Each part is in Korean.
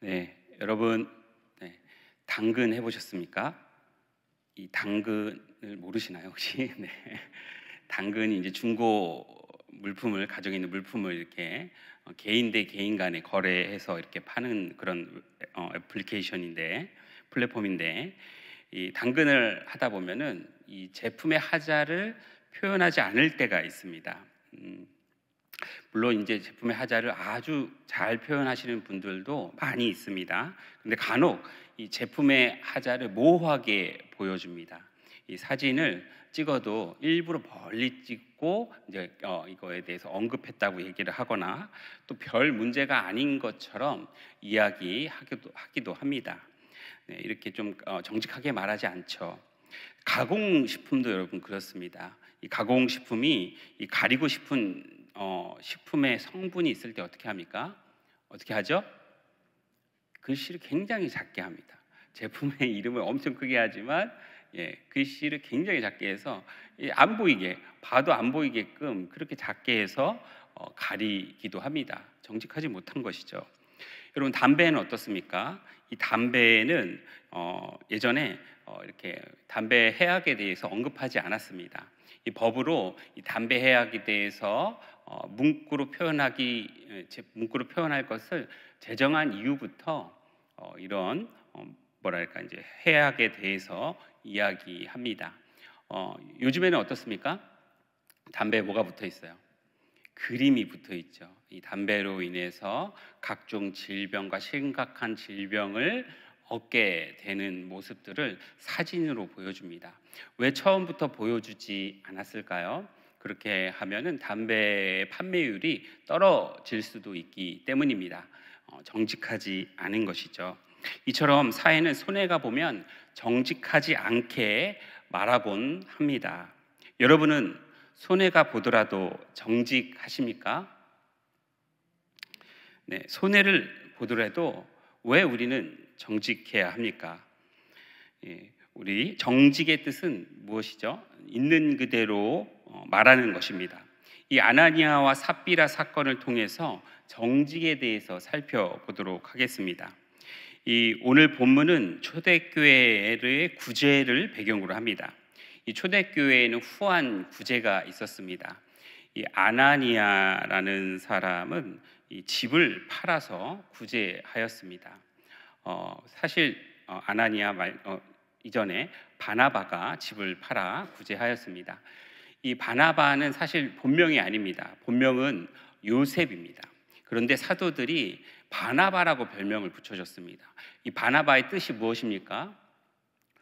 네, 여러분, 네, 당근 해보셨습니까? 이 당근을 모르시나요, 혹시? 네, 당근이 이제 중고 물품을 가지고 있는 물품을 이렇게 개인 대 개인 간에 거래해서 이렇게 파는 그런 애플리케이션인데 플랫폼인데 이 당근을 하다 보면은 이 제품의 하자를 표현하지 않을 때가 있습니다. 물론 이제 제품의 하자를 아주 잘 표현하시는 분들도 많이 있습니다. 근데 간혹 이 제품의 하자를 모호하게 보여줍니다. 이 사진을 찍어도 일부러 멀리 찍고 이제 이거에 대해서 언급했다고 얘기를 하거나 또 별 문제가 아닌 것처럼 이야기하기도 합니다. 네, 이렇게 좀 정직하게 말하지 않죠. 가공식품도 여러분 그렇습니다. 이 가공식품이 이 가리고 싶은 식품의 성분이 있을 때 어떻게 합니까? 어떻게 하죠? 글씨를 굉장히 작게 합니다. 제품의 이름을 엄청 크게 하지만 글씨를 굉장히 작게 해서 안 보이게, 봐도 안 보이게끔 그렇게 작게 해서 가리기도 합니다. 정직하지 못한 것이죠. 여러분, 담배는 어떻습니까? 이 담배는 예전에 이렇게 담배 해악에 대해서 언급하지 않았습니다. 이 법으로 이 담배 해악에 대해서 문구로 표현할 것을 제정한 이후부터 이런 뭐랄까 이제 해악에 대해서 이야기합니다. 요즘에는 어떻습니까? 담배에 뭐가 붙어 있어요? 그림이 붙어 있죠. 이 담배로 인해서 각종 질병과 심각한 질병을 얻게 되는 모습들을 사진으로 보여줍니다. 왜 처음부터 보여주지 않았을까요? 그렇게 하면은 담배 판매율이 떨어질 수도 있기 때문입니다. 정직하지 않은 것이죠. 이처럼 사회는 손해가 보면 정직하지 않게 말하곤 합니다. 여러분은 손해가 보더라도 정직하십니까? 네, 손해를 보더라도 왜 우리는 정직해야 합니까? 우리 정직의 뜻은 무엇이죠? 있는 그대로 말하는 것입니다. 이 아나니아와 삽비라 사건을 통해서 정직에 대해서 살펴보도록 하겠습니다. 이 오늘 본문은 초대교회의 구제를 배경으로 합니다. 이 초대교회에는 후한 구제가 있었습니다. 이 아나니아라는 사람은 이 집을 팔아서 구제하였습니다. 사실 아나니아 이전에 바나바가 집을 팔아 구제하였습니다. 이 바나바는 사실 본명이 아닙니다. 본명은 요셉입니다. 그런데 사도들이 바나바라고 별명을 붙여줬습니다. 이 바나바의 뜻이 무엇입니까?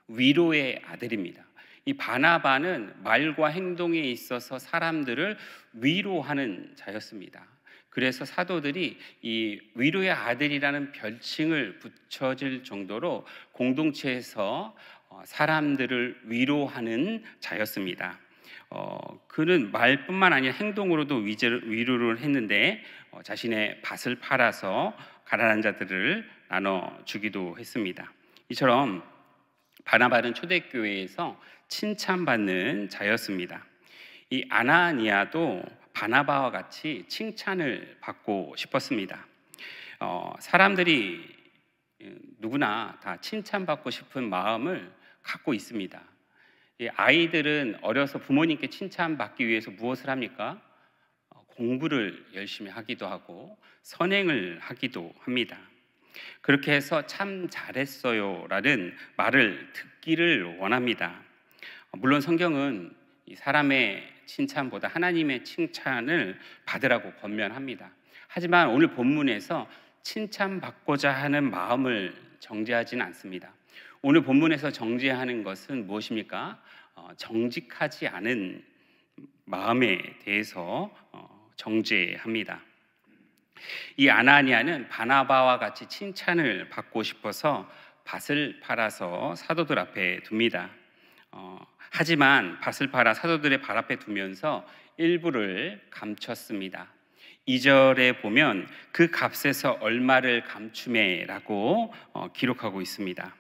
위로의 아들입니다. 이 바나바는 말과 행동에 있어서 사람들을 위로하는 자였습니다. 그래서 사도들이 이 위로의 아들이라는 별칭을 붙여질 정도로 공동체에서 사람들을 위로하는 자였습니다. 그는 말뿐만 아니라 행동으로도 위로를 했는데 자신의 밭을 팔아서 가난한 자들을 나눠주기도 했습니다. 이처럼 바나바는 초대교회에서 칭찬받는 자였습니다. 이 아나니아도 바나바와 같이 칭찬을 받고 싶었습니다. 사람들이 누구나 다 칭찬받고 싶은 마음을 갖고 있습니다. 이 아이들은 어려서 부모님께 칭찬받기 위해서 무엇을 합니까? 공부를 열심히 하기도 하고 선행을 하기도 합니다. 그렇게 해서 참 잘했어요 라는 말을 듣기를 원합니다. 물론 성경은 이 사람의 칭찬보다 하나님의 칭찬을 받으라고 권면합니다. 하지만 오늘 본문에서 칭찬받고자 하는 마음을 정죄하지는 않습니다. 오늘 본문에서 정죄하는 것은 무엇입니까? 정직하지 않은 마음에 대해서 정죄합니다. 이 아나니아는 바나바와 같이 칭찬을 받고 싶어서 밭을 팔아서 사도들 앞에 둡니다. 하지만 밭을 팔아 사도들의 발 앞에 두면서 일부를 감췄습니다. 2절에 보면 그 값에서 얼마를 감추매라고 기록하고 있습니다.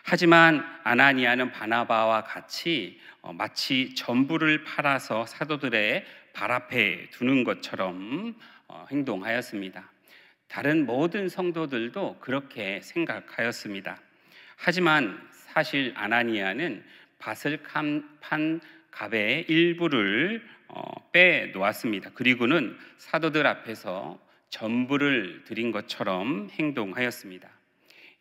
하지만 아나니아는 바나바와 같이 마치 전부를 팔아서 사도들의 발 앞에 두는 것처럼 행동하였습니다. 다른 모든 성도들도 그렇게 생각하였습니다. 하지만 사실 아나니아는 밭을 판 갑의 일부를 빼놓았습니다. 그리고는 사도들 앞에서 전부를 드린 것처럼 행동하였습니다.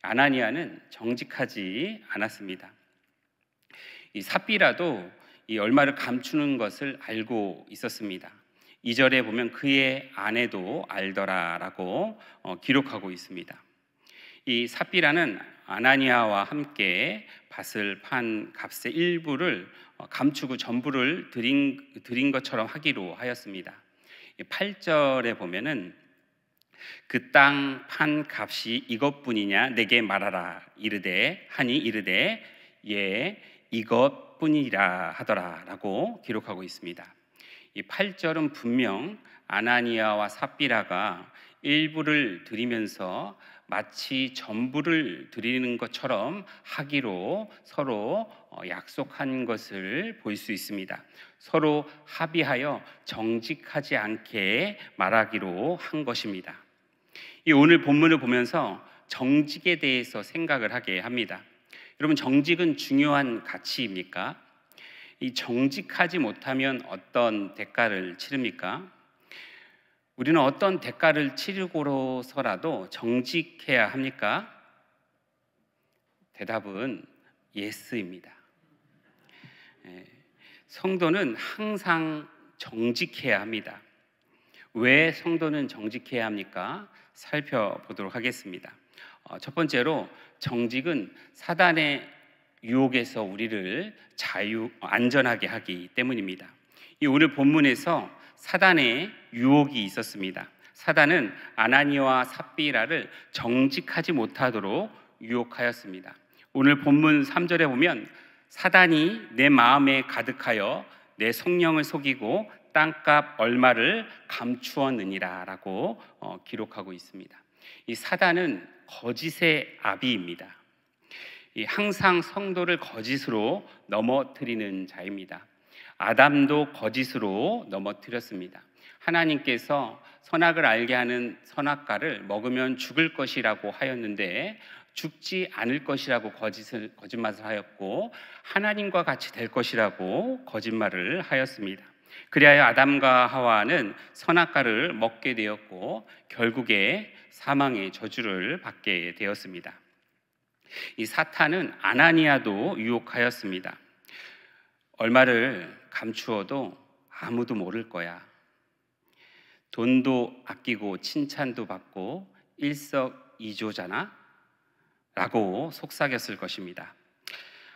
아나니아는 정직하지 않았습니다. 이 삽비라도 이 얼마를 감추는 것을 알고 있었습니다. 2절에 보면 그의 아내도 알더라라고 기록하고 있습니다. 이 삽비라는 아나니아와 함께 밭을 판 값의 일부를 감추고 전부를 드린 것처럼 하기로 하였습니다. 8절에 보면은 그 땅 판 값이 이것뿐이냐 내게 말하라 이르되 예 이것뿐이라 하더라라고 기록하고 있습니다. 이 8절은 분명 아나니아와 삽비라가 일부를 드리면서 마치 전부를 드리는 것처럼 하기로 서로 약속한 것을 볼 수 있습니다. 서로 합의하여 정직하지 않게 말하기로 한 것입니다. 이 오늘 본문을 보면서 정직에 대해서 생각을 하게 합니다. 여러분, 정직은 중요한 가치입니까? 이 정직하지 못하면 어떤 대가를 치릅니까? 우리는 어떤 대가를 치르고서라도 정직해야 합니까? 대답은 예스입니다. 성도는 항상 정직해야 합니다. 왜 성도는 정직해야 합니까? 살펴보도록 하겠습니다. 첫 번째로 정직은 사단의 유혹에서 우리를 안전하게 하기 때문입니다. 이 오늘 본문에서 사단의 유혹이 있었습니다. 사단은 아나니아와 삽비라를 정직하지 못하도록 유혹하였습니다. 오늘 본문 3절에 보면 사단이 내 마음에 가득하여 내 성령을 속이고 땅값 얼마를 감추었느니라 라고 기록하고 있습니다. 이 사단은 거짓의 아비입니다. 항상 성도를 거짓으로 넘어뜨리는 자입니다. 아담도 거짓으로 넘어뜨렸습니다. 하나님께서 선악을 알게 하는 선악과를 먹으면 죽을 것이라고 하였는데 죽지 않을 것이라고 거짓말을 하였고 하나님과 같이 될 것이라고 거짓말을 하였습니다. 그리하여 아담과 하와는 선악과를 먹게 되었고 결국에 사망의 저주를 받게 되었습니다. 이 사탄은 아나니아도 유혹하였습니다. 얼마를 감추어도 아무도 모를 거야. 돈도 아끼고 칭찬도 받고 일석이조잖아? 라고 속삭였을 것입니다.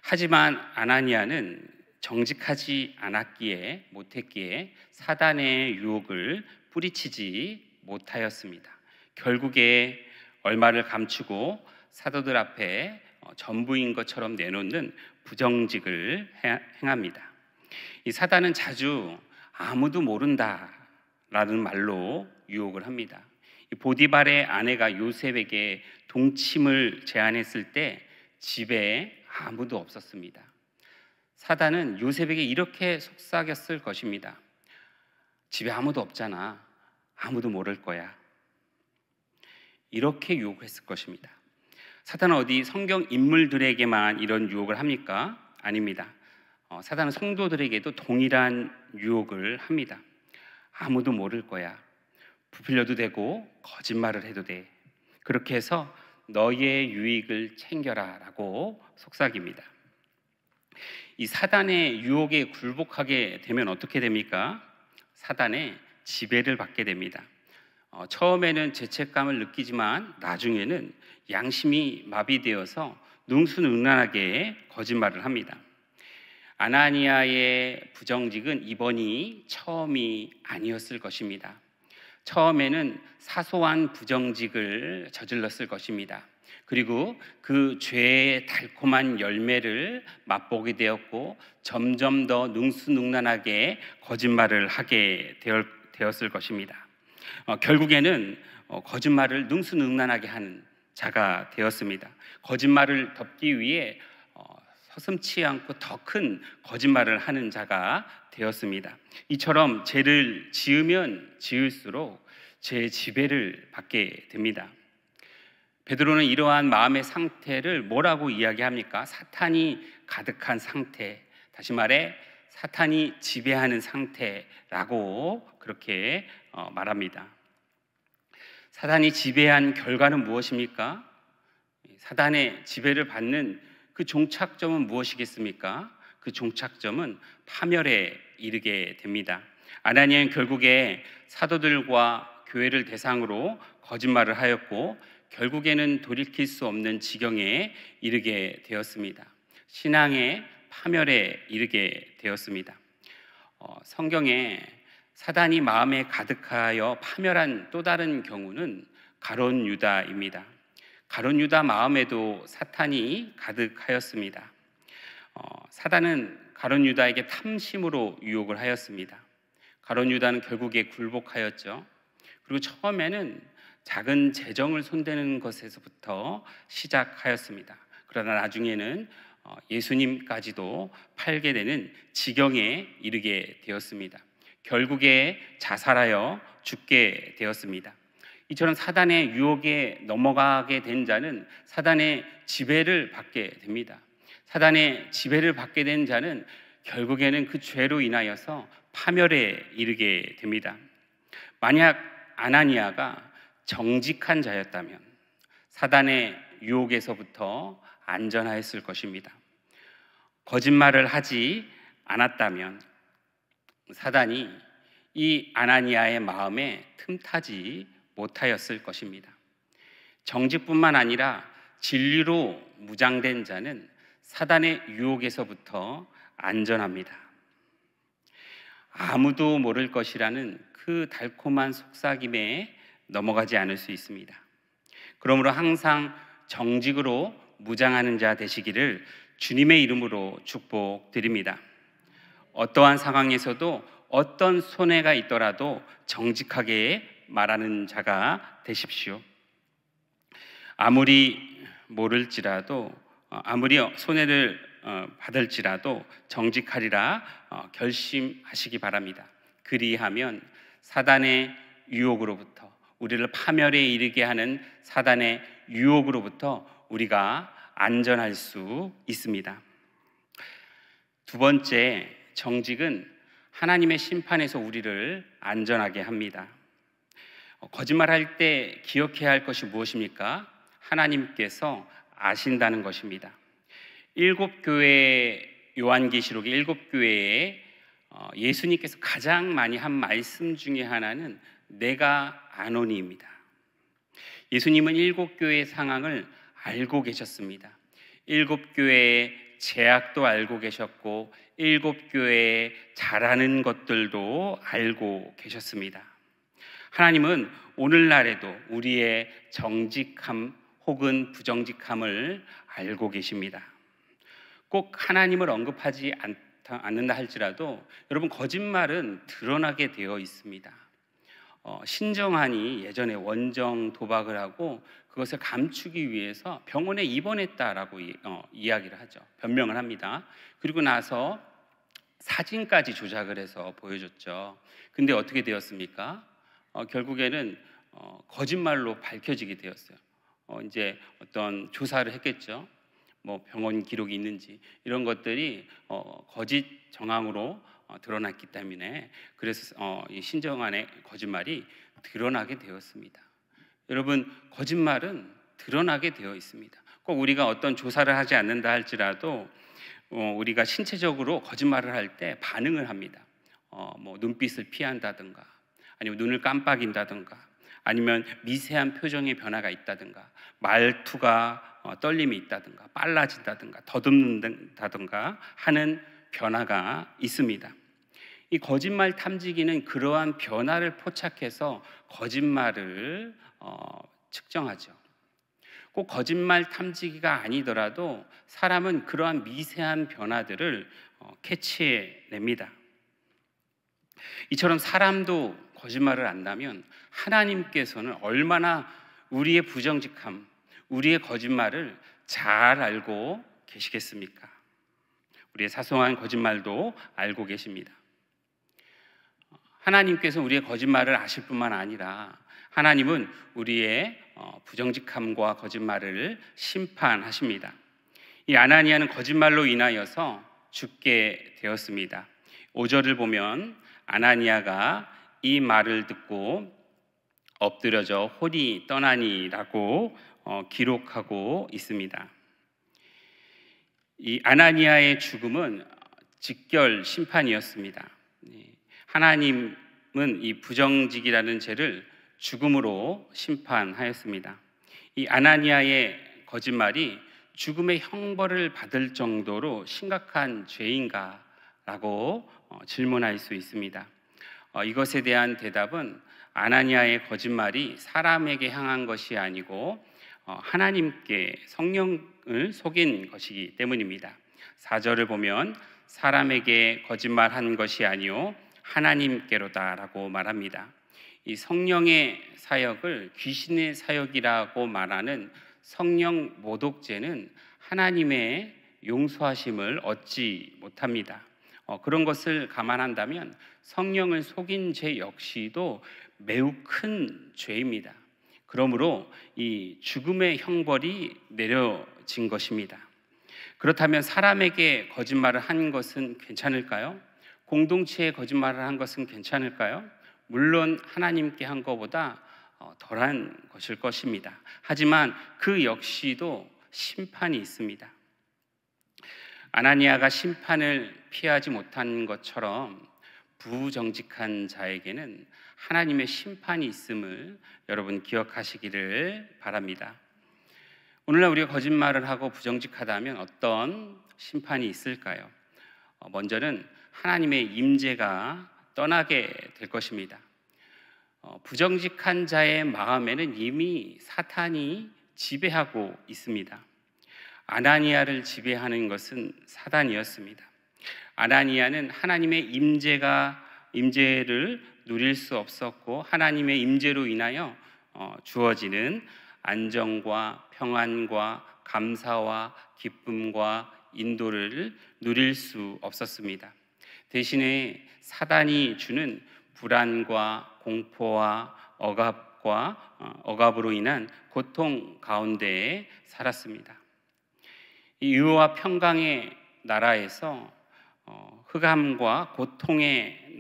하지만 아나니아는 정직하지 않았기에 못했기에 사단의 유혹을 뿌리치지 못하였습니다. 결국에 얼마를 감추고 사도들 앞에 전부인 것처럼 내놓는 부정직을 행합니다. 이 사단은 자주 아무도 모른다라는 말로 유혹을 합니다. 보디발의 아내가 요셉에게 동침을 제안했을 때 집에 아무도 없었습니다. 사단은 요셉에게 이렇게 속삭였을 것입니다. 집에 아무도 없잖아. 아무도 모를 거야. 이렇게 유혹했을 것입니다. 사단은 어디 성경 인물들에게만 이런 유혹을 합니까? 아닙니다. 사단은 성도들에게도 동일한 유혹을 합니다. 아무도 모를 거야. 부풀려도 되고 거짓말을 해도 돼. 그렇게 해서 너의 유익을 챙겨라 라고 속삭입니다. 이 사단의 유혹에 굴복하게 되면 어떻게 됩니까? 사단의 지배를 받게 됩니다. 처음에는 죄책감을 느끼지만 나중에는 양심이 마비되어서 능수능란하게 거짓말을 합니다. 아나니아의 부정직은 이번이 처음이 아니었을 것입니다. 처음에는 사소한 부정직을 저질렀을 것입니다. 그리고 그 죄의 달콤한 열매를 맛보게 되었고 점점 더 능수능란하게 거짓말을 하게 되었을 것입니다. 결국에는 거짓말을 능수능란하게 하는 자가 되었습니다. 거짓말을 덮기 위해 서슴지 않고 더 큰 거짓말을 하는 자가 되었습니다. 이처럼 죄를 지으면 지을수록 제 지배를 받게 됩니다. 베드로는 이러한 마음의 상태를 뭐라고 이야기합니까? 사탄이 가득한 상태, 다시 말해 사탄이 지배하는 상태라고 그렇게 말합니다. 사탄이 지배한 결과는 무엇입니까? 사탄의 지배를 받는 그 종착점은 무엇이겠습니까? 그 종착점은 파멸에 이르게 됩니다. 아나니아는 결국에 사도들과 교회를 대상으로 거짓말을 하였고 결국에는 돌이킬 수 없는 지경에 이르게 되었습니다. 신앙의 파멸에 이르게 되었습니다. 성경에 사단이 마음에 가득하여 파멸한 또 다른 경우는 가룟 유다입니다. 가룟 유다 마음에도 사탄이 가득하였습니다. 사단은 가룟 유다에게 탐심으로 유혹을 하였습니다. 가룟 유다는 결국에 굴복하였죠. 그리고 처음에는 작은 재정을 손대는 것에서부터 시작하였습니다. 그러나 나중에는 예수님까지도 팔게 되는 지경에 이르게 되었습니다. 결국에 자살하여 죽게 되었습니다. 이처럼 사단의 유혹에 넘어가게 된 자는 사단의 지배를 받게 됩니다. 사단의 지배를 받게 된 자는 결국에는 그 죄로 인하여서 파멸에 이르게 됩니다. 만약 아나니아가 정직한 자였다면 사단의 유혹에서부터 안전하였을 것입니다. 거짓말을 하지 않았다면 사단이 이 아나니아의 마음에 틈타지 못하였을 것입니다. 정직뿐만 아니라 진리로 무장된 자는 사단의 유혹에서부터 안전합니다. 아무도 모를 것이라는 그 달콤한 속삭임에 넘어가지 않을 수 있습니다. 그러므로 항상 정직으로 무장하는 자 되시기를 주님의 이름으로 축복드립니다. 어떠한 상황에서도 어떤 손해가 있더라도 정직하게 말하는 자가 되십시오. 아무리 모를지라도 아무리 손해를 받을지라도 정직하리라 결심하시기 바랍니다. 그리하면 사단의 유혹으로부터 우리를 파멸에 이르게 하는 사단의 유혹으로부터 우리가 안전할 수 있습니다. 두 번째, 정직은 하나님의 심판에서 우리를 안전하게 합니다. 거짓말할 때 기억해야 할 것이 무엇입니까? 하나님께서 아신다는 것입니다. 요한계시록의 7교회에 예수님께서 가장 많이 한 말씀 중에 하나는 내가 아노니입니다. 예수님은 7교회의 상황을 알고 계셨습니다. 7교회의 제약도 알고 계셨고 7교회의 잘하는 것들도 알고 계셨습니다. 하나님은 오늘날에도 우리의 정직함 혹은 부정직함을 알고 계십니다. 꼭 하나님을 언급하지 않는다 할지라도 여러분, 거짓말은 드러나게 되어 있습니다. 신정한이 예전에 원정 도박을 하고 그것을 감추기 위해서 병원에 입원했다라고 이야기를 하죠. 변명을 합니다. 그리고 나서 사진까지 조작을 해서 보여줬죠. 근데 어떻게 되었습니까? 결국에는 거짓말로 밝혀지게 되었어요. 이제 어떤 조사를 했겠죠. 뭐 병원 기록이 있는지 이런 것들이 거짓 정황으로 드러났기 때문에 그래서 이 신정한의 거짓말이 드러나게 되었습니다. 여러분, 거짓말은 드러나게 되어 있습니다. 꼭 우리가 어떤 조사를 하지 않는다 할지라도 우리가 신체적으로 거짓말을 할 때 반응을 합니다. 뭐 눈빛을 피한다든가 아니면 눈을 깜빡인다든가 아니면 미세한 표정의 변화가 있다든가 말투가 떨림이 있다든가 빨라진다든가 더듬는다든가 하는 변화가 있습니다. 이 거짓말 탐지기는 그러한 변화를 포착해서 거짓말을 측정하죠. 꼭 거짓말 탐지기가 아니더라도 사람은 그러한 미세한 변화들을 캐치해냅니다. 이처럼 사람도 거짓말을 안다면 하나님께서는 얼마나 우리의 부정직함, 우리의 거짓말을 잘 알고 계시겠습니까? 우리의 사소한 거짓말도 알고 계십니다. 하나님께서 우리의 거짓말을 아실 뿐만 아니라 하나님은 우리의 부정직함과 거짓말을 심판하십니다. 이 아나니아는 거짓말로 인하여서 죽게 되었습니다. 5절을 보면 아나니아가 이 말을 듣고 엎드려져 홀이 떠나니라고 기록하고 있습니다. 이 아나니아의 죽음은 직결 심판이었습니다. 하나님은 이 부정직이라는 죄를 죽음으로 심판하였습니다. 이 아나니아의 거짓말이 죽음의 형벌을 받을 정도로 심각한 죄인가라고 질문할 수 있습니다. 이것에 대한 대답은 아나니아의 거짓말이 사람에게 향한 것이 아니고 하나님께 성령을 속인 것이기 때문입니다. 4절을 보면 사람에게 거짓말한 것이 아니요 하나님께로다라고 말합니다. 이 성령의 사역을 귀신의 사역이라고 말하는 성령 모독죄는 하나님의 용서하심을 얻지 못합니다. 그런 것을 감안한다면 성령을 속인 죄 역시도 매우 큰 죄입니다. 그러므로 이 죽음의 형벌이 내려진 것입니다. 그렇다면 사람에게 거짓말을 한 것은 괜찮을까요? 공동체에 거짓말을 한 것은 괜찮을까요? 물론 하나님께 한 것보다 덜한 것일 것입니다. 하지만 그 역시도 심판이 있습니다. 아나니아가 심판을 피하지 못한 것처럼 부정직한 자에게는 하나님의 심판이 있음을 여러분 기억하시기를 바랍니다. 오늘날 우리가 거짓말을 하고 부정직하다면 어떤 심판이 있을까요? 먼저는 하나님의 임재가 떠나게 될 것입니다. 부정직한 자의 마음에는 이미 사탄이 지배하고 있습니다. 아나니아를 지배하는 것은 사단이었습니다. 아나니아는 하나님의 임재를 누릴 수 없었고 하나님의 임재로 인하여 주어지는 안정과 평안과 감사와 기쁨과 인도를 누릴 수 없었습니다. 대신에 사단이 주는 불안과 공포와 억압으로 인한 고통 가운데에 살았습니다. 이 유와 평강의 나라에서 흑암과 고통의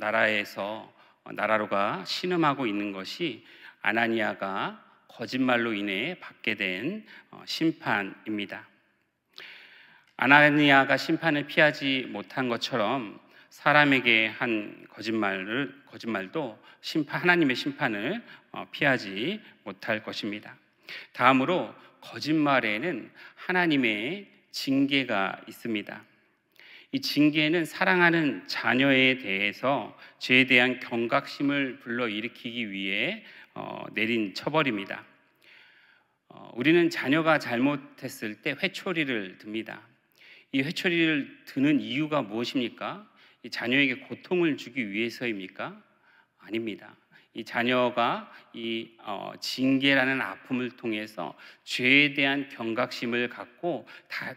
나라로가 신음하고 있는 것이 아나니아가 거짓말로 인해 받게 된 심판입니다. 아나니아가 심판을 피하지 못한 것처럼 사람에게 한 거짓말도 하나님의 심판을 피하지 못할 것입니다. 다음으로 거짓말에는 하나님의 징계가 있습니다. 이 징계는 사랑하는 자녀에 대해서 죄에 대한 경각심을 불러일으키기 위해 내린 처벌입니다. 우리는 자녀가 잘못했을 때 회초리를 듭니다. 이 회초리를 드는 이유가 무엇입니까? 이 자녀에게 고통을 주기 위해서입니까? 아닙니다. 이 자녀가 이 징계라는 아픔을 통해서 죄에 대한 경각심을 갖고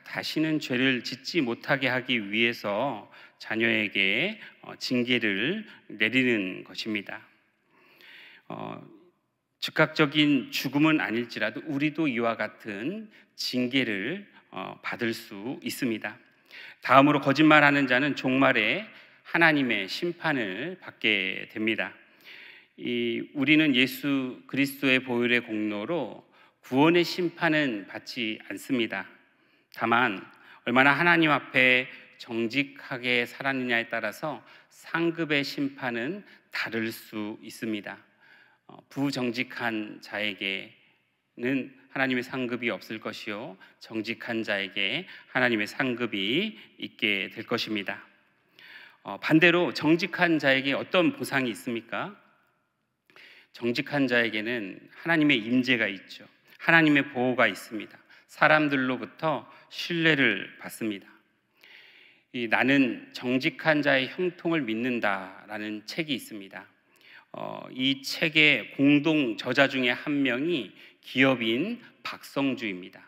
다시는 죄를 짓지 못하게 하기 위해서 자녀에게 징계를 내리는 것입니다. 즉각적인 죽음은 아닐지라도 우리도 이와 같은 징계를 받을 수 있습니다. 다음으로 거짓말하는 자는 종말에 하나님의 심판을 받게 됩니다. 우리는 예수 그리스도의 보혈의 공로로 구원의 심판은 받지 않습니다. 다만 얼마나 하나님 앞에 정직하게 살았느냐에 따라서 상급의 심판은 다를 수 있습니다. 부정직한 자에게는 하나님의 상급이 없을 것이요 정직한 자에게 하나님의 상급이 있게 될 것입니다. 반대로 정직한 자에게 어떤 보상이 있습니까? 정직한 자에게는 하나님의 임재가 있죠. 하나님의 보호가 있습니다. 사람들로부터 신뢰를 받습니다. 나는 정직한 자의 형통을 믿는다라는 책이 있습니다. 이 책의 공동 저자 중에 한 명이 기업인 박성주입니다.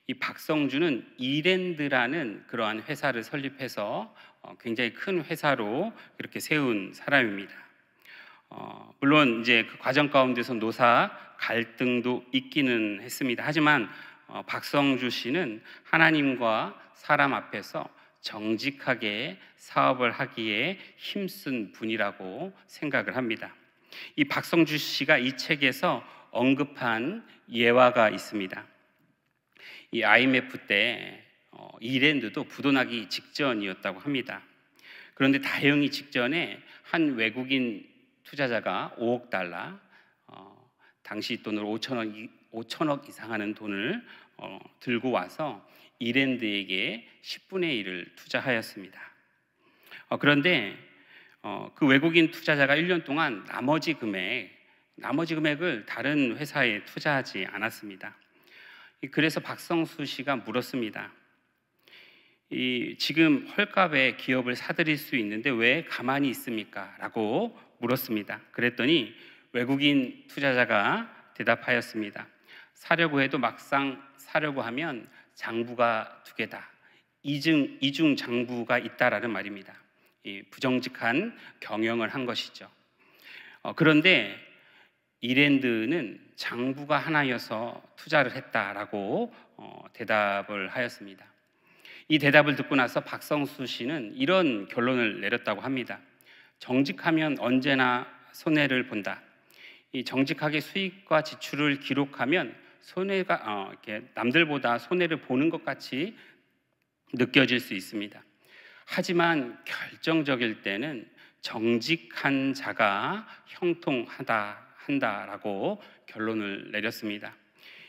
이 박성주는 이랜드라는 그러한 회사를 설립해서 굉장히 큰 회사로 이렇게 세운 사람입니다. 물론 이제 그 과정 가운데서 노사 갈등도 있기는 했습니다. 하지만 박성주 씨는 하나님과 사람 앞에서 정직하게 사업을 하기에 힘쓴 분이라고 생각을 합니다. 이 박성주 씨가 이 책에서 언급한 예화가 있습니다. 이 IMF 때 이랜드도 부도나기 직전이었다고 합니다. 그런데 다행히 직전에 한 외국인 투자자가 5억 달러, 당시 돈으로 5천억 이상 하는 돈을 들고 와서 이랜드에게 10분의 1을 투자하였습니다. 그런데 그 외국인 투자자가 1년 동안 나머지 금액을 다른 회사에 투자하지 않았습니다. 그래서 박성수 씨가 물었습니다. 지금 헐값에 기업을 사들일 수 있는데 왜 가만히 있습니까? 라고 물었습니다. 그랬더니 외국인 투자자가 대답하였습니다. 사려고 해도 막상 사려고 하면 장부가 두 개다. 이중 장부가 있다라는 말입니다. 부정직한 경영을 한 것이죠. 그런데 이랜드는 장부가 하나여서 투자를 했다라고 대답을 하였습니다. 이 대답을 듣고 나서 박성수 씨는 이런 결론을 내렸다고 합니다. 정직하면 언제나 손해를 본다. 이 정직하게 수익과 지출을 기록하면 손해가 이렇게 남들보다 손해를 보는 것 같이 느껴질 수 있습니다. 하지만 결정적일 때는 정직한 자가 형통한다라고 결론을 내렸습니다.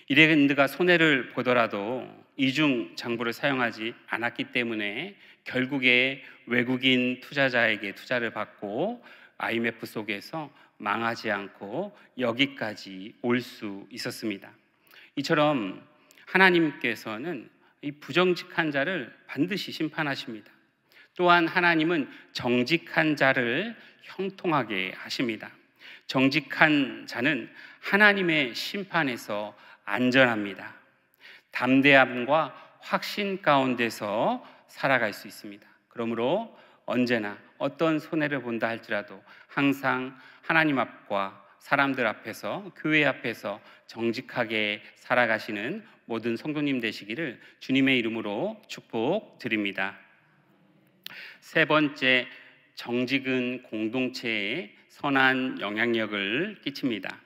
이랜드가 손해를 보더라도 이중 장부를 사용하지 않았기 때문에 결국에 외국인 투자자에게 투자를 받고 IMF 속에서 망하지 않고 여기까지 올 수 있었습니다. 이처럼 하나님께서는 이 부정직한 자를 반드시 심판하십니다. 또한 하나님은 정직한 자를 형통하게 하십니다. 정직한 자는 하나님의 심판에서 안전합니다. 담대함과 확신 가운데서 살아갈 수 있습니다. 그러므로 언제나 어떤 손해를 본다 할지라도 항상 하나님 앞과 사람들 앞에서, 교회 앞에서 정직하게 살아가시는 모든 성도님 되시기를 주님의 이름으로 축복드립니다. 세 번째, 정직은 공동체에 선한 영향력을 끼칩니다.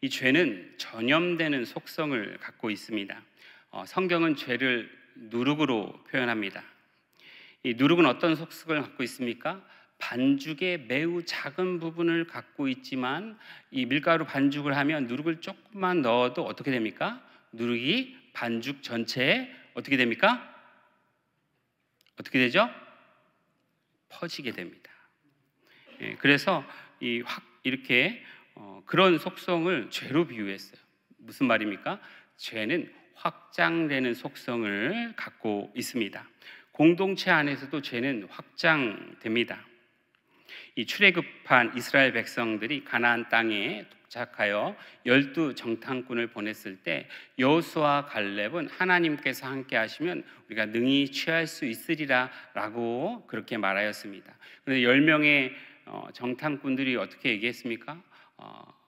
이 죄는 전염되는 속성을 갖고 있습니다. 성경은 죄를 누룩으로 표현합니다. 이 누룩은 어떤 속성을 갖고 있습니까? 반죽의 매우 작은 부분을 갖고 있지만 이 밀가루 반죽을 하면 누룩을 조금만 넣어도 어떻게 됩니까? 누룩이 반죽 전체에 어떻게 됩니까? 어떻게 되죠? 퍼지게 됩니다. 그래서 이렇게 그런 속성을 죄로 비유했어요. 무슨 말입니까? 죄는 확장되는 속성을 갖고 있습니다. 공동체 안에서도 죄는 확장됩니다. 이 출애굽한 이스라엘 백성들이 가나안 땅에 도착하여 12 정탐꾼을 보냈을 때 여호수아와 갈렙은 하나님께서 함께 하시면 우리가 능히 취할 수 있으리라 라고 그렇게 말하였습니다. 그런데 10명의 정탐꾼들이 어떻게 얘기했습니까?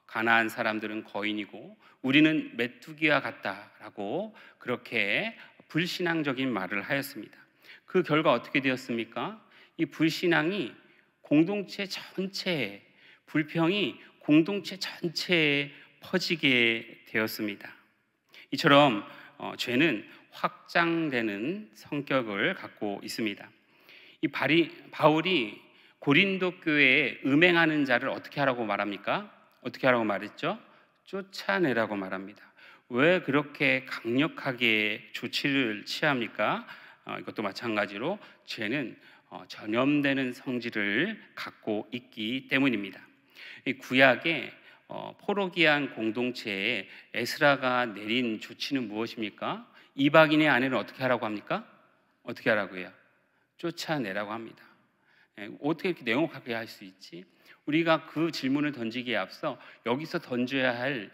가나안 사람들은 거인이고 우리는 메뚜기와 같다라고 그렇게 불신앙적인 말을 하였습니다. 그 결과 어떻게 되었습니까? 이 불신앙이 공동체 전체에, 불평이 공동체 전체에 퍼지게 되었습니다. 이처럼 죄는 확장되는 성격을 갖고 있습니다. 이 바울이 고린도 교회에 음행하는 자를 어떻게 하라고 말합니까? 어떻게 하라고 말했죠? 쫓아내라고 말합니다. 왜 그렇게 강력하게 조치를 취합니까? 이것도 마찬가지로 죄는 전염되는 성질을 갖고 있기 때문입니다. 이 구약의 포로기한 공동체에 에스라가 내린 조치는 무엇입니까? 이방인의 아내는 어떻게 하라고 합니까? 어떻게 하라고 해요? 쫓아내라고 합니다. 어떻게 이렇게 냉혹하게 할 수 있지? 우리가 그 질문을 던지기에 앞서 여기서 던져야 할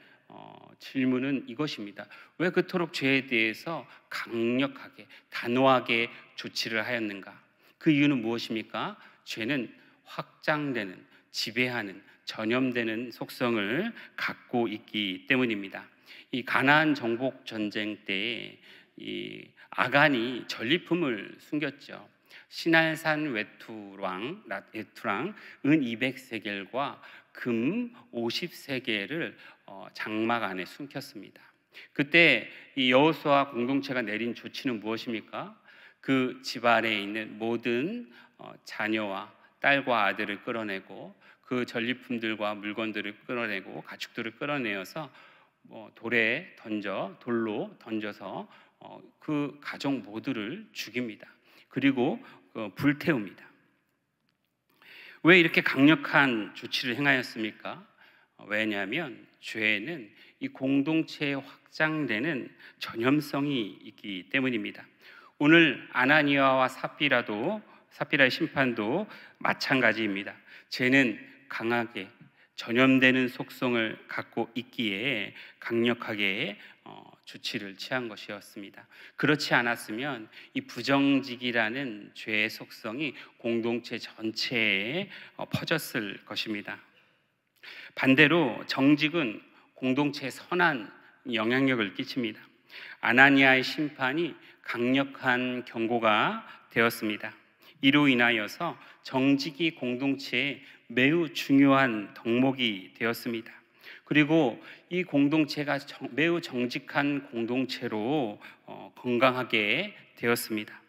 질문은 이것입니다. 왜 그토록 죄에 대해서 강력하게, 단호하게 조치를 하였는가? 그 이유는 무엇입니까? 죄는 확장되는, 지배하는, 전염되는 속성을 갖고 있기 때문입니다. 이 가나안 정복 전쟁 때 이 아간이 전리품을 숨겼죠. 시날산 외투랑 은 200세겔과 금 50세겔을 장막 안에 숨겼습니다. 그때 이 여호수아 공동체가 내린 조치는 무엇입니까? 그 집안에 있는 모든 자녀와 딸과 아들을 끌어내고 그 전리품들과 물건들을 끌어내고 가축들을 끌어내어서 돌로 던져서 그 가족 모두를 죽입니다. 그리고 불태웁니다. 왜 이렇게 강력한 조치를 행하였습니까? 왜냐하면 죄는 이 공동체에 확장되는 전염성이 있기 때문입니다. 오늘 아나니아와 삽비라의 심판도 마찬가지입니다. 죄는 강하게 전염되는 속성을 갖고 있기에 강력하게 조치를 취한 것이었습니다. 그렇지 않았으면 이 부정직이라는 죄의 속성이 공동체 전체에 퍼졌을 것입니다. 반대로 정직은 공동체에 선한 영향력을 끼칩니다. 아나니아의 심판이 강력한 경고가 되었습니다. 이로 인하여서 정직이 공동체에 매우 중요한 덕목이 되었습니다. 그리고 이 공동체가 매우 정직한 공동체로 건강하게 되었습니다.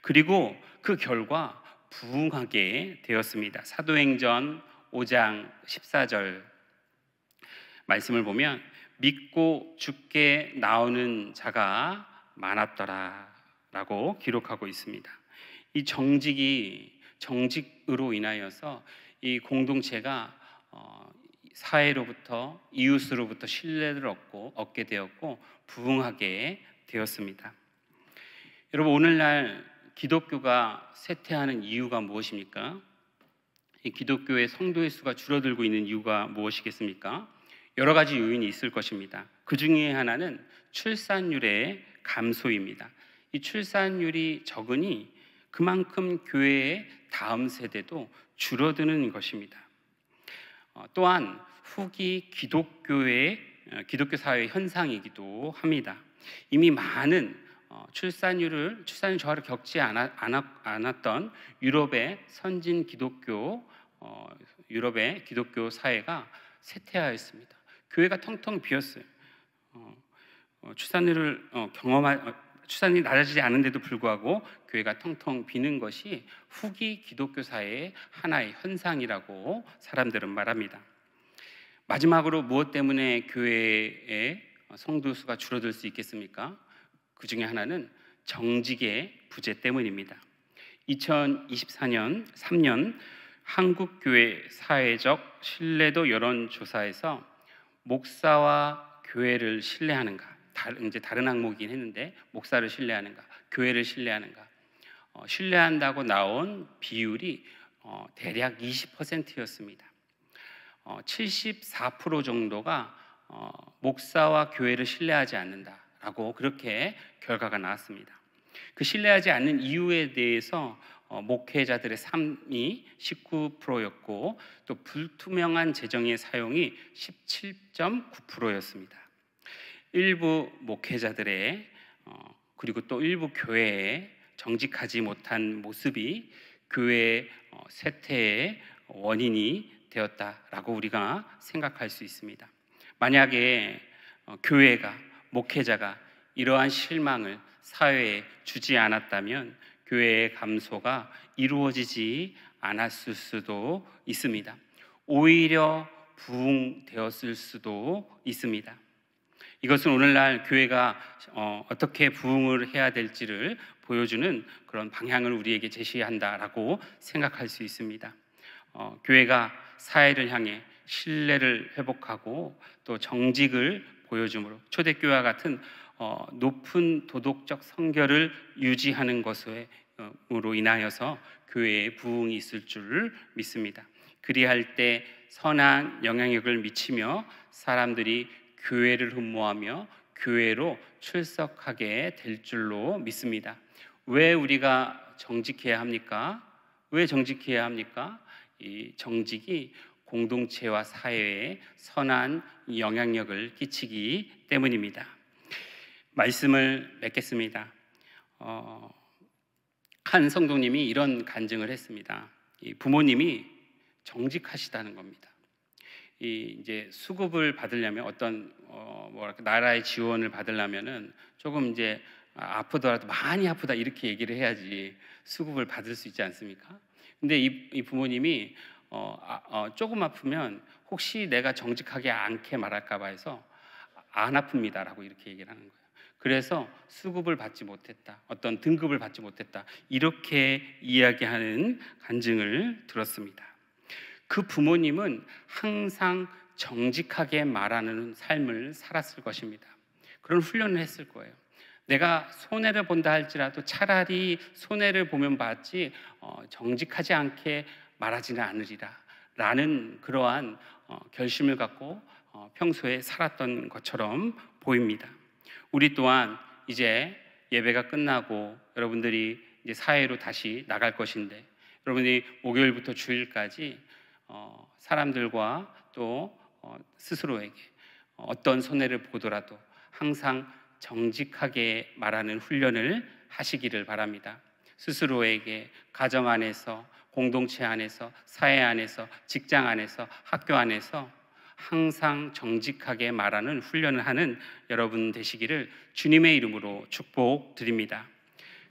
그리고 그 결과 부흥하게 되었습니다. 사도행전 5장 14절 말씀을 보면 믿고 죽게 나오는 자가 많았더라 라고 기록하고 있습니다. 이 정직으로 인하여서 이 공동체가 사회로부터 이웃으로부터 신뢰를 얻게 되었고 부흥하게 되었습니다. 여러분, 오늘날 기독교가 쇠퇴하는 이유가 무엇입니까? 이 기독교의 성도의 수가 줄어들고 있는 이유가 무엇이겠습니까? 여러 가지 요인이 있을 것입니다. 그 중에 하나는 출산율의 감소입니다. 이 출산율이 적으니 그만큼 교회의 다음 세대도 줄어드는 것입니다. 또한 후기 기독교 사회의 현상이기도 합니다. 이미 많은 출산율 저하를 겪지 않았던 유럽의 선진 유럽의 기독교 사회가 쇠퇴하였습니다. 교회가 텅텅 비었어요. 출산이 낮아지지 않은데도 불구하고 교회가 텅텅 비는 것이 후기 기독교 사회의 하나의 현상이라고 사람들은 말합니다. 마지막으로 무엇 때문에 교회의 성도 수가 줄어들 수 있겠습니까? 그 중에 하나는 정직의 부재 때문입니다. 2024년 3년 한국교회 사회적 신뢰도 여론조사에서 목사와 교회를 신뢰하는가, 이제 다른 항목이긴 했는데 목사를 신뢰하는가, 교회를 신뢰하는가, 신뢰한다고 나온 비율이 대략 20%였습니다. 74% 정도가 목사와 교회를 신뢰하지 않는다라고 그렇게 결과가 나왔습니다. 그 신뢰하지 않는 이유에 대해서 목회자들의 삶이 19%였고 또 불투명한 재정의 사용이 17.9%였습니다. 일부 목회자들의 그리고 또 일부 교회의 정직하지 못한 모습이 교회의 쇠퇴의 원인이 되었다라고 우리가 생각할 수 있습니다. 만약에 교회가, 목회자가 이러한 실망을 사회에 주지 않았다면 교회의 감소가 이루어지지 않았을 수도 있습니다. 오히려 부흥되었을 수도 있습니다. 이것은 오늘날 교회가 어떻게 부흥을 해야 될지를 보여주는 그런 방향을 우리에게 제시한다라고 생각할 수 있습니다. 교회가 사회를 향해 신뢰를 회복하고 또 정직을 보여줌으로 초대교회와 같은 높은 도덕적 성결을 유지하는 것으로 인하여서 교회에 부흥이 있을 줄 믿습니다. 그리할 때 선한 영향력을 미치며 사람들이 교회를 흠모하며 교회로 출석하게 될 줄로 믿습니다. 왜 우리가 정직해야 합니까? 왜 정직해야 합니까? 이 정직이 공동체와 사회에 선한 영향력을 끼치기 때문입니다. 말씀을 맺겠습니다. 한 성도님이 이런 간증을 했습니다. 이 부모님이 정직하시다는 겁니다. 이제 수급을 받으려면 어떤 나라의 지원을 받으려면은 조금 이제 아프더라도 많이 아프다 이렇게 얘기를 해야지 수급을 받을 수 있지 않습니까? 근데 이 부모님이 조금 아프면 혹시 내가 정직하게 않게 말할까 봐 해서 안 아픕니다라고 이렇게 얘기를 하는 거예요. 그래서 수급을 받지 못했다, 어떤 등급을 받지 못했다, 이렇게 이야기하는 간증을 들었습니다. 그 부모님은 항상 정직하게 말하는 삶을 살았을 것입니다. 그런 훈련을 했을 거예요. 내가 손해를 본다 할지라도 차라리 손해를 보면 받지 정직하지 않게 말하지는 않으리라 라는 그러한 결심을 갖고 평소에 살았던 것처럼 보입니다. 우리 또한 이제 예배가 끝나고 여러분들이 이제 사회로 다시 나갈 것인데, 여러분이 목요일부터 주일까지 사람들과 또 스스로에게 어떤 손해를 보더라도 항상 정직하게 말하는 훈련을 하시기를 바랍니다. 스스로에게 가정 안에서, 공동체 안에서, 사회 안에서, 직장 안에서, 학교 안에서 항상 정직하게 말하는 훈련을 하는 여러분 되시기를 주님의 이름으로 축복드립니다.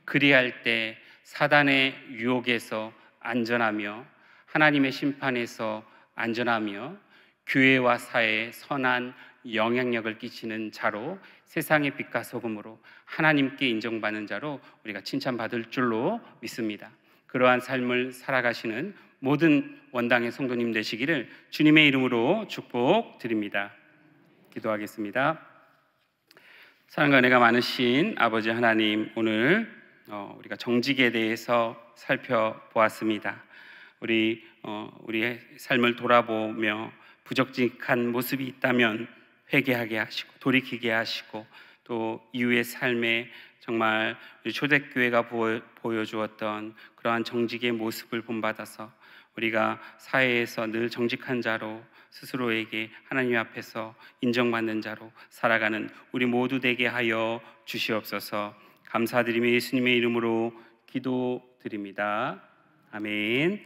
그리할 때 사단의 유혹에서 안전하며 하나님의 심판에서 안전하며 교회와 사회에 선한 영향력을 끼치는 자로, 세상의 빛과 소금으로 하나님께 인정받는 자로 우리가 칭찬받을 줄로 믿습니다. 그러한 삶을 살아가시는 모든 원당의 성도님 되시기를 주님의 이름으로 축복드립니다. 기도하겠습니다. 사랑과 은혜가 많으신 아버지 하나님, 오늘 우리가 정직에 대해서 살펴보았습니다. 우리의 삶을 돌아보며 부정직한 모습이 있다면 회개하게 하시고 돌이키게 하시고, 또 이후의 삶에 정말 우리 초대교회가 보여주었던 그러한 정직의 모습을 본받아서 우리가 사회에서 늘 정직한 자로, 스스로에게 하나님 앞에서 인정받는 자로 살아가는 우리 모두 되게 하여 주시옵소서. 감사드리며 예수님의 이름으로 기도드립니다. 아멘.